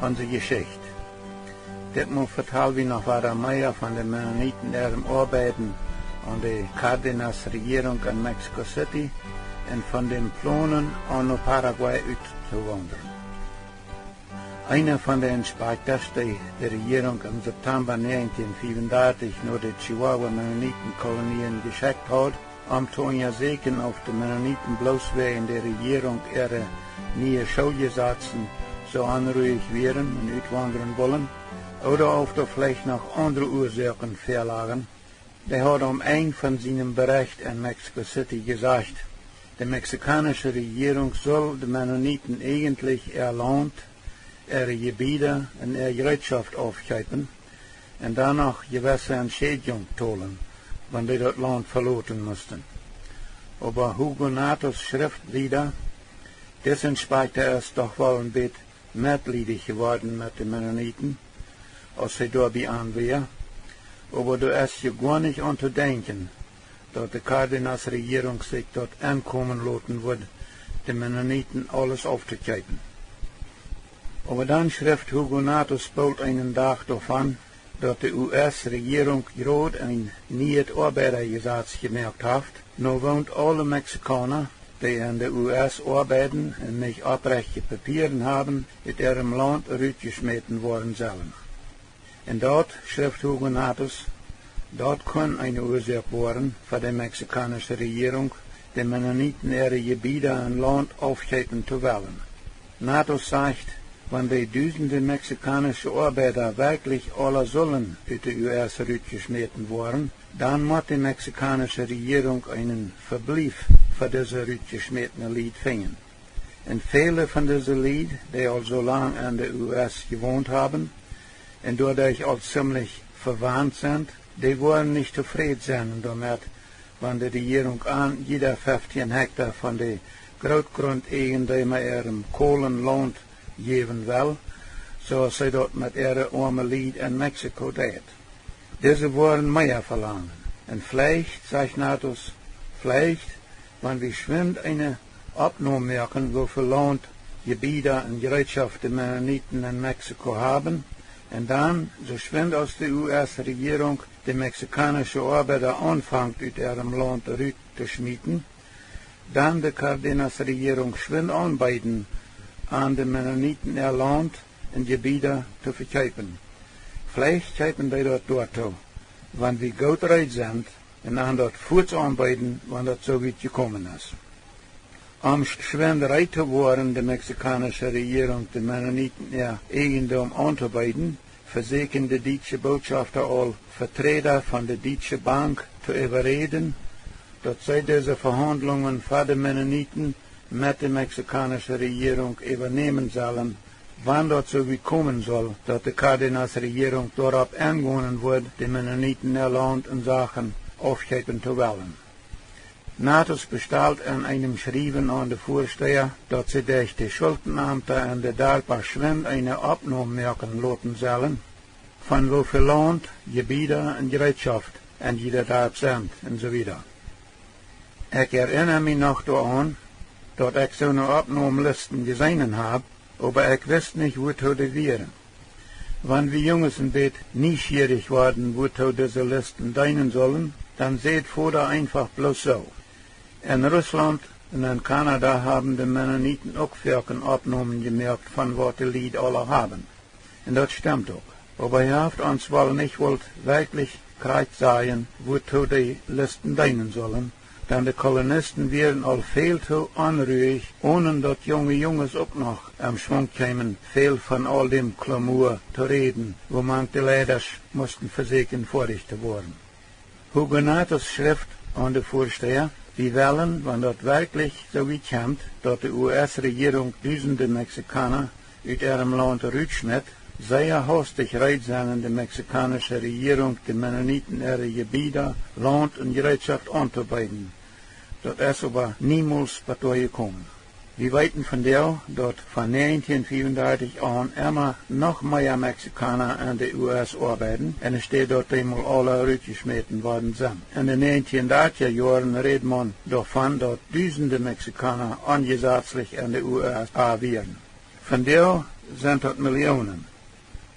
unsere Geschicht. Ditmaal vertellen wir noch weiter mehr von den Mennoniten ihrem Arbeiten an der Cardenas Regierung in Mexico City und von den Plonen an Paragway Utwaudren. Einer von den Inspektors, die die Regierung im September 1935 nur die Chihuahua-Mennoniten-Kolonien geschickt hat, zu untersuchen, auf die Mennoniten bloß wegen der Regierung ihre neue Schulgesetzen so anruhig wären und Utwaudren wollen, oder auf da vielleicht noch andere Ursachen verlagen. Der hat einen von seinem Bericht in Mexico City gesagt, die mexikanische Regierung soll die Mennoniten eigentlich ihr Land, ihre Gebiete und ihre Wirtschaft aufgeben und danach gewisse Entschädigung zahlen, wenn die das Land verloren mussten. Aber Hugonatos Schrift wieder, das Inspektor ist doch wohl ein bisschen mitleidig geworden mit den Mennoniten, als sie dabei anwehr, aber du ist ja gar nicht unterdenken, dass die Cardenas Regierung sich dort ankommen lassen wird, den Mennoniten alles aufzugeben. Aber dann schrift Hugonatos bald einen Tag davon, dass die US-Regierung gerade ein neues Arbeitergesetz gemerkt hat, nur wohnt alle Mexikaner, die in der US arbeiten und nicht abrechte Papieren haben, in ihrem Land rausgeschmissen worden sollen. Und dort, schrift Hugonatos, dort kann eine Ursache werden für die mexikanische Regierung, die Mennoniten ihre Gebiete und Land aufgeben zu wollen. Natos sagt, wenn die Dutzende mexikanische Arbeiter wirklich alle sollen aus der US rausgeschmissen worden, dann muss die mexikanische Regierung einen Verbleib für diese rausgeschmissene Lied finden. Und viele von diesen Lied, die all so lange in der US gewohnt haben, und dadurch auch ziemlich verwandt sind, die wollen nicht zufrieden sein damit, wenn die Regierung an jeder 15 Hektar von der Großgrundeigentümer ihrem Kohlenland geben will, so sie dort mit ihrer armen Lied in Mexiko tät. Diese wollen mehr verlangen. Und vielleicht, sagt Natos, vielleicht, wenn wir schwind eine Abnahme machen, wie viel Land, Gebiete und Gerätschaft die Mennoniten in Mexiko haben, und dann, so schwind aus der US-Regierung die mexikanische Arbeiter anfängt, aus ihrem Land rauszuschmieden, dann die Cardenas-Regierung schwind anbieten, an den Mennoniten ihr Land und Gebiete zu verkaufen. Vielleicht kaufen die dort, wenn wir gut reich sind, und an dort Fuß anbieten, wenn das so weit gekommen ist. Schwind reich zu werden, die mexikanische Regierung die Mennoniten ihr Eigentum anzubieten, versuchen die deutsche Botschafter all Vertreter von der Deutschen Bank zu überreden, dass sie diese Verhandlungen für die Mennoniten mit der mexikanischen Regierung übernehmen sollen, wann dort so wie kommen soll, dass die Cardenas Regierung darauf angehen wird, die Mennoniten ihr Land und Sachen aufgeben zu wollen. Natos bestellt in einem Schreiben an die Vorsteher, dass sie durch die Schuldenämter und der DARPA schwind eine Abnahme machen lassen sollen, von wie viel Land, Gebiete und Gerätschaft und jeder Darb sind und so weiter. Ich erinnere mich noch daran, dass ich so eine Abnahmelisten gesehen habe, aber ich wusste nicht, wozu die wären. Wenn wir Jungs ein bisschen neugierig waren, wozu diese Listen dienen sollen, dann seht vorder einfach bloß so. In Russland und in Kanada haben die Mennoniten auch viele Abnahmen gemerkt, von was die Lied alle haben. Und das stimmt auch. Aber ihr habt uns wohl nicht wirklich kreuz sagen, wozu die Listen dienen sollen, denn die Kolonisten wären all viel zu unruhig, ohne dass junge Jungs auch noch am Schwung kämen, viel von all dem Klamur zu reden, wo manche Leute mussten versuchen, vorrichtet worden. Hugonatos Schrift an die Vorsteher, wir wollen, wenn das wirklich so wie kommt, dass die US-Regierung Dutzende Mexikaner aus ihrem Land rausschmiert, sehr hastig reit sein, die mexikanische Regierung die Mennoniten ihre Gebiete, Land und Gerätschaft anzubieten. Das ist aber niemals dazu gekommen. Wir wissen von der, dass von 1934 an immer noch mehr Mexikaner in den US arbeiten, und es steht dort einmal alle rausgeschmissen worden sind. In den 1930er Jahren redet man davon, dass Dutzende Mexikaner angesetzlich in den USA wären. Von der sind dort Millionen.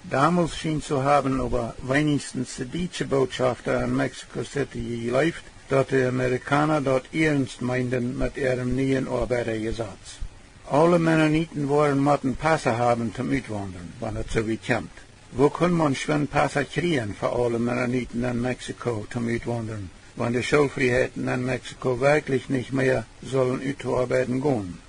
Damals schien zu haben aber wenigstens die deutsche Botschafter in Mexico City gelebt, dass die Amerikaner dort ernst meinten mit ihrem neuen Arbeitergesetz. Alle Mennoniten wollen motten Passe haben zum Utwandern, wenn es so weit kommt. Wo kann man schon Passe kriegen für alle Mennoniten in Mexiko zum Utwandern, wenn die Schulfreiheiten in Mexiko wirklich nicht mehr sollen auszuarbeiten gehen?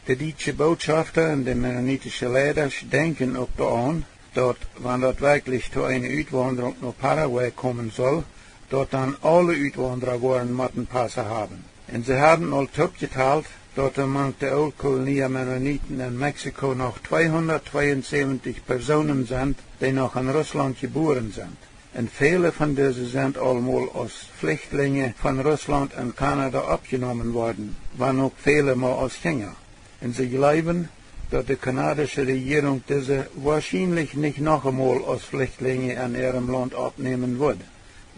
Die deutsche Botschafter und die mennonitische Leiter denken auch daran, dass, wenn dort wirklich zu einer Utwanderung nach Paragway kommen soll, dort dann alle Utwanderer wollen motten Passe haben. Und sie haben all geteilt, dort among der Oldkolonie Mennoniten in Mexiko noch 272 Personen sind, die noch in Russland geboren sind. Und viele von diesen sind allemal als Flüchtlinge von Russland und Kanada abgenommen worden, waren auch viele mal als Gänger. Und sie glauben, dass die kanadische Regierung diese wahrscheinlich nicht noch einmal als Flüchtlinge in ihrem Land abnehmen wird,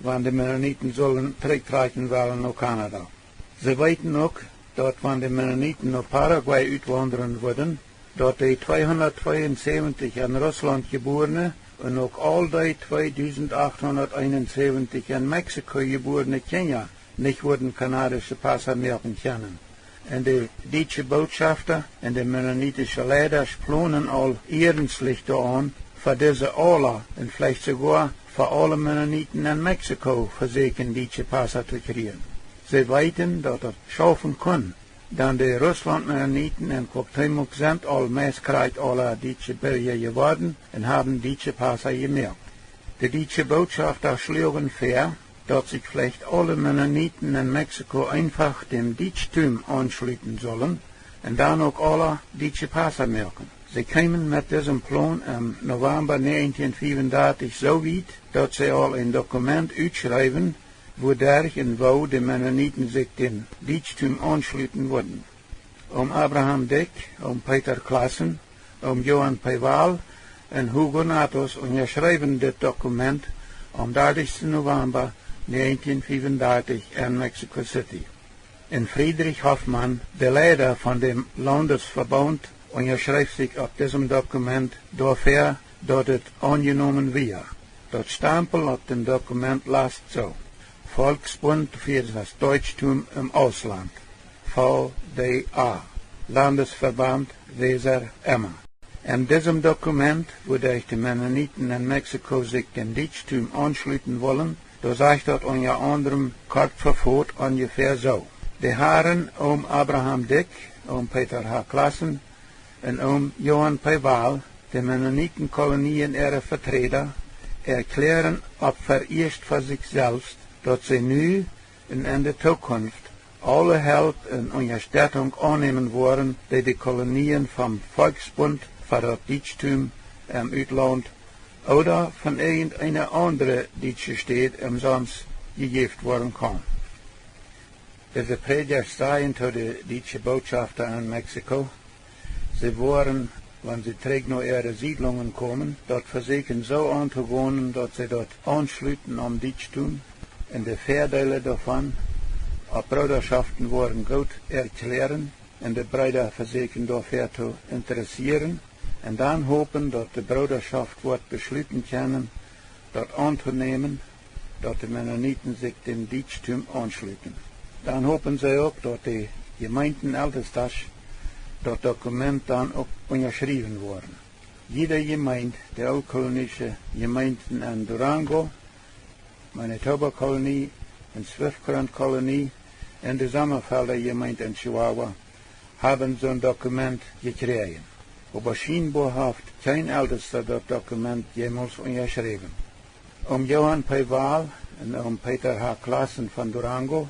wenn die Mennoniten sollen zurücktreten wollen nach Kanada. Sie weiten auch, dass wenn die Mennoniten nach Paragway auswandern würden, dass die 272 in Russland geborene und auch all die 2871 in Mexiko geborene Kinder nicht würden kanadische Pässe merken können. Und die deutsche Botschafter und die mennonitische Leiter Plonen all ernstlich daran, für diese alle und vielleicht sogar für alle Mennoniten in Mexiko versuchen, deutsche Pässe zu kriegen. Sie weiten, dass das schaffen kann, denn die Russland-Mennoniten in Cuauhtémoc sind all meistgerecht alle deutsche Bürger geworden und haben deutsche Pässe gemerkt. Die deutsche Botschafter schlugen vor, dass sich vielleicht alle Mennoniten in Mexiko einfach dem Deutschtum anschließen sollen und dann auch alle deutsche Pässe merken. Sie kamen mit diesem Plan im November 1935 so weit, dass sie all ein Dokument ausschreiben, wodurch und wo die Mennoniten sich dem Deutschtum anschließen würden. Abraham Dick, Peter Klassen, Johann Peival und Hugo Natos unterschreiben das Dokument am 30. November 1935 in Mexico City. Und Friedrich Hoffmann, der Leiter von dem Landesverband, unterschreibt sich auf diesem Dokument dafür, dass es angenommen wird. Das Stempel auf dem Dokument lasst so: Volksbund für das Deutschtum im Ausland, VDA, Landesverband Weser Emma. In diesem Dokument, wodurch die Mennoniten in Mexiko sich dem Deutschtum anschließen wollen, da sagt dort unter anderem kurz verfort ungefähr so: Die Herren Abraham Dick, Peter H. Klassen und Johann Peival, die Mennonitenkolonien ihre Vertreter, erklären ab vererst für sich selbst, dass sie nu und in der Zukunft alle Hilfe und Unterstützung annehmen wollen, die die Kolonien vom Volksbund für das Deutschtum im Ausland oder von irgendeiner anderen deutschen Stadt im Sonst gegeben worden kann. Diese Prediger sagen zu den deutschen Botschafter in Mexiko, sie wollen, wenn sie zurück nach ihren Siedlungen kommen, dort versuchen so anzuwohnen, dass sie dort anschließen am Deutschtum, und die Vorteile davon, auf Bruderschaften wollen gut erklären, und die Brüder versuchen dafür zu interessieren, und dann hoffen, dass die Bruderschaft wird beschließen können, dort anzunehmen, dass die Mennoniten sich dem Deutschtum anschließen. Dann hoffen sie auch, dass die Gemeinden Ältestas das Dokument dann auch unterschrieben worden. Jede Gemeinde, die oldkolonische Gemeinden in Durango, Manitoba-Kolonie, in Swift-Current-Kolonie und die Sommerfelder-Gemeinde in Chihuahua haben so ein Dokument gekriegt. Aber scheinbar hat kein Ältester das Dokument jemals unterschrieben. Johann Peival und Peter H. Klassen von Durango,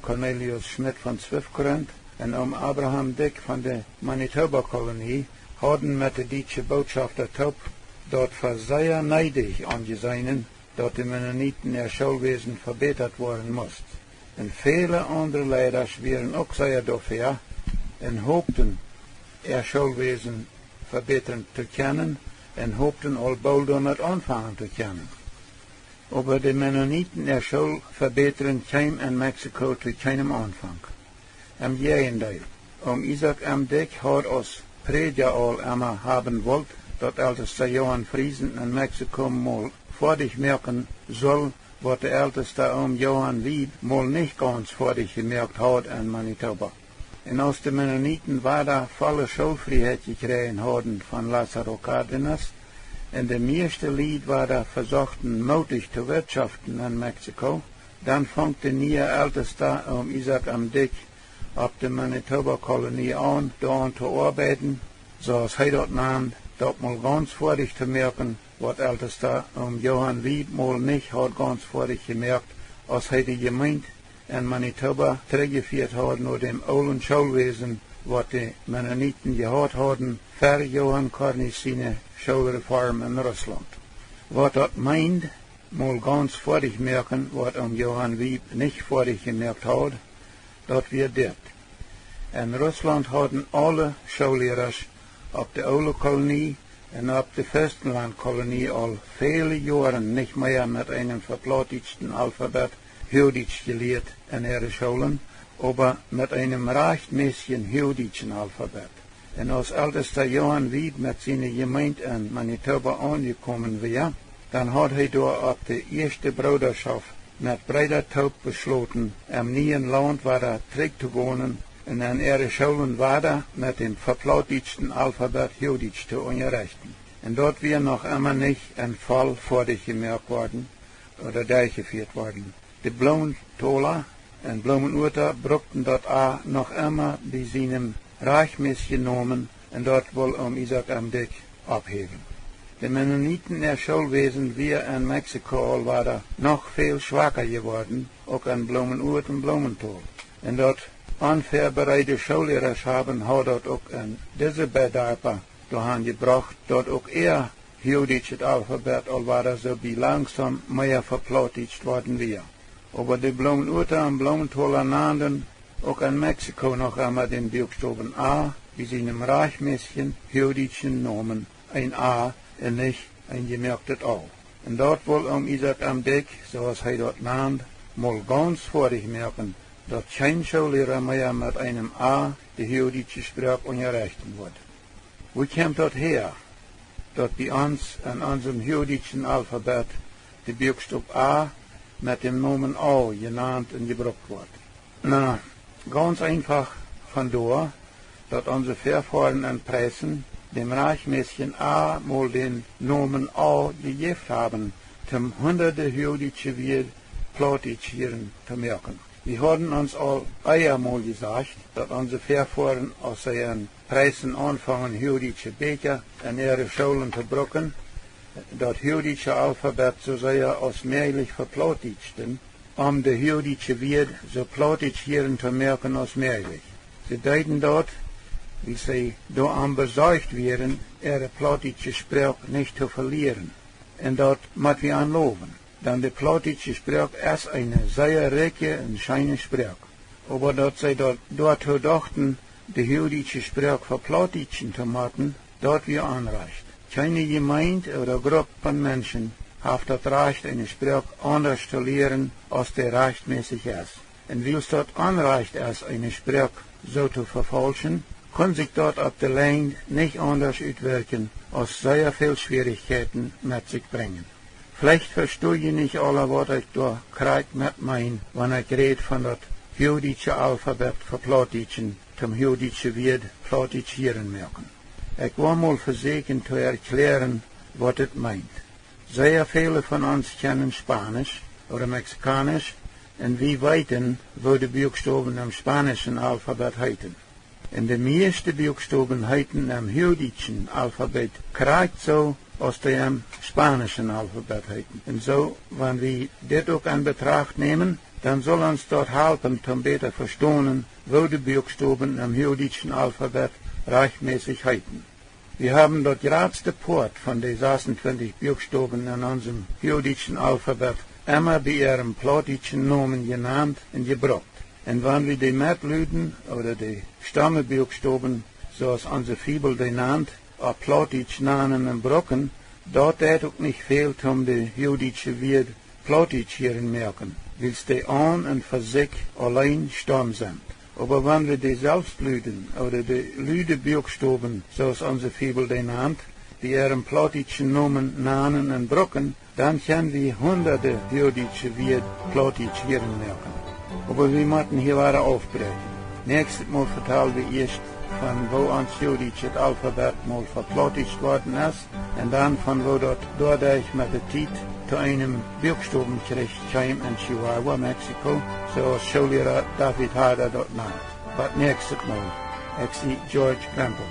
Cornelius Schmidt von Swift-Current und Abraham Dick von der Manitoba-Kolonie hatten mit der deutschen Botschafter Top dort für sehr neidig angesehen, dass die Mennoniten ihr Schulwesen verbessert worden muss. Und viele andere Leiter wären auch sehr dafür und hofften, ihr Schulwesen verbessern zu können und hofften all bald damit anfangen zu können. Aber die Mennoniten ihr Schul verbessern kam in Mexiko zu keinem Anfang. Im Gegenteil, Isaac M. Dick hat als Prediger all immer haben wollt, dat älteste Johann Friesen in Mexiko mal vordig merken soll, wat der älteste Johann Wied mal nicht ganz vordig gemerkt hat in Manitoba. En als de Mennoniten war da volle Schulfreiheit gekregen hadden van Lázaro Cárdenas, en de meeste Lied war da versuchten mutig te wirtschaften in Mexiko, dan fangt de nieuwe älteste Isaac am Dick op de Manitoba-Kolonie aan, daar te arbeiten, zoals hij dat naam, dat mal ganz vordig te merken, wat älteste Johann Wied mal nicht had ganz vordig gemerkt, als hij de gemeente en Manitoba teruggeführt had naar dem oude schoolwezen, wat de Mennoniten gehad hadden, voor Johann Carnis zijn schoolreform in Rusland. Wat dat meint, mal ganz vordig merken, wat Johann Wied nicht vordig gemerkt had, dat wir dit. In Rusland hadden alle schoolleiders op de oude kolonie en op de Fürstenlandkolonie al vele jaren nicht mehr met einem verplautdeutschten Alphabet Jüdisch geleerd in ihre Schulen, aber mit einem rechtmäßigen jüdischen Alphabet. Und als ältester Johann Wied mit seiner Gemeinde in Manitoba angekommen war, dann hat er dort auf die erste Bruderschaft mit breiter Taub beschlossen, im neuen Land weiter zurückzuwohnen und in ihre Schulen weiter mit dem verplautdeutschten Alphabet Jüdisch zu unterrichten. Und dort wir noch immer nicht ein Fall vordig gemerkt worden oder durchgeführt worden. De Blumentola en Blumenurter brukten dat a noch immer bij seinem rechtmäßigen Namen en dat wohl Isaac am Dick abheben. De Mennoniten der Schulwesen wir in Mexiko waren noch viel schwacher geworden, auch an Blumenurt und Blumentol. En dat onverbereide Schullehrer haben hat dat auch in diese Bedarpe daran gebracht, dat auch Jüdisch het Alphabet al war so wie langsam mehr verplautdeutscht worden wir. Aber die Blumenurter und Blumentoler nannten auch in Mexiko noch einmal den Buchstaben A, wie sie in einem rechtmäßigen jüdischen Namen ein A und nicht ein gemerktes A. Und dort wohl Isaac am Dick, so als er dort nannt, mal ganz vordig merken, dass kein Schullehrer mehr mit einem A die jüdische Sprache unterrichten wird. Wo kommt das her, dass bei uns in unserem jüdischen Alphabet die Buchstabe A mit dem Namen A genannt und gebraucht wird? Na, ganz einfach von da, dass unsere Vorfahren in Pressen dem rechtmäßigen A mal den Namen A gegeben haben, zum hunderte jüdische Welt Plautdietsch zu merken. Wir haben uns all einmal gesagt, dass unsere Vorfahren aus ihren Preisen anfangen, jüdische Becher in ihre Schulen zu brücken, das jüdische Alphabet so sehr als möglich verplautdeutschten, de jüdische Welt so plautdeutsch zu merken als möglich. Sie deuten dort, wie sie daran besorgt wären, ihre plautdeutsche Sprache nicht zu verlieren. Und dort muss wir anloben. Denn die plautdeutsche Sprache ist eine sehr reiche und schöne Sprache. Aber dort sie dort dachten, die jüdische Sprache verplautdeutschen zu machen, dort wir anreicht. Keine Gemeinde oder Gruppe von Menschen hat das Recht, eine Sprache anders zu lehren, als der rechtmäßig ist. Und weil es dort anreicht ist, eine Sprache so zu verfälschen, kann sich dort auf der Länge nicht anders auswirken, als sehr viel Schwierigkeiten mit sich bringen. Vielleicht verstehe ich nicht alle, was ich da krieg mit mein, wenn ich rede von das jüdische Alphabet verplautdeutschen, zum jüdischen Wort plautdeutschieren merken. Ich will mal versuchen zu erklären, was es meint. Sehr viele von uns kennen Spanisch oder Mexikanisch und wir weiten, wo die Buchstaben im spanischen Alphabet heiten. Und die meisten Buchstaben heiten im jüdischen Alphabet kriegt so, als die im spanischen Alphabet heiten. Und so, wenn wir das auch in Betracht nehmen, dann soll uns dort helfen, um besser verstehen, wo die Buchstaben im jüdischen Alphabet rechtmäßig heiten. Wir haben dort gerade den Port von den 26 Buchstaben in unserem jüdischen Alphabet immer bei ihrem plautdeutschen Namen genannt und gebraucht. Und wenn wir die Metlüden oder die Stammebuchstaben, so als unsere Fibel die nannt, auf Plautdietsch nennen und brauchen, dort hat auch nicht viel, um die jüdische Welt Plautdietsch merken, weil die an und für sich allein Stamm sind. Aber wenn wir die Selbstlüden oder die Lüdebuchstaben, zoals onze Fibel den nannt, die ihren plautdietschen Nomen nanen und brocken, dann können wir hunderte Jodische wie Plautdietsch werden merken. Aber wir müssen hier weiter aufbrechen. Nächstes Mal vertellen wir erst, von wo ans Jodische das Alphabet mal verplautditscht worden ist, und dann von wo dort dadurch mit der Zeit zu einem Buchstabengericht kam in Chihuahua, Mexiko, so als Schullehrer David Harder dort nannt. Was nächstes Mal? Ich sehe George Krempel.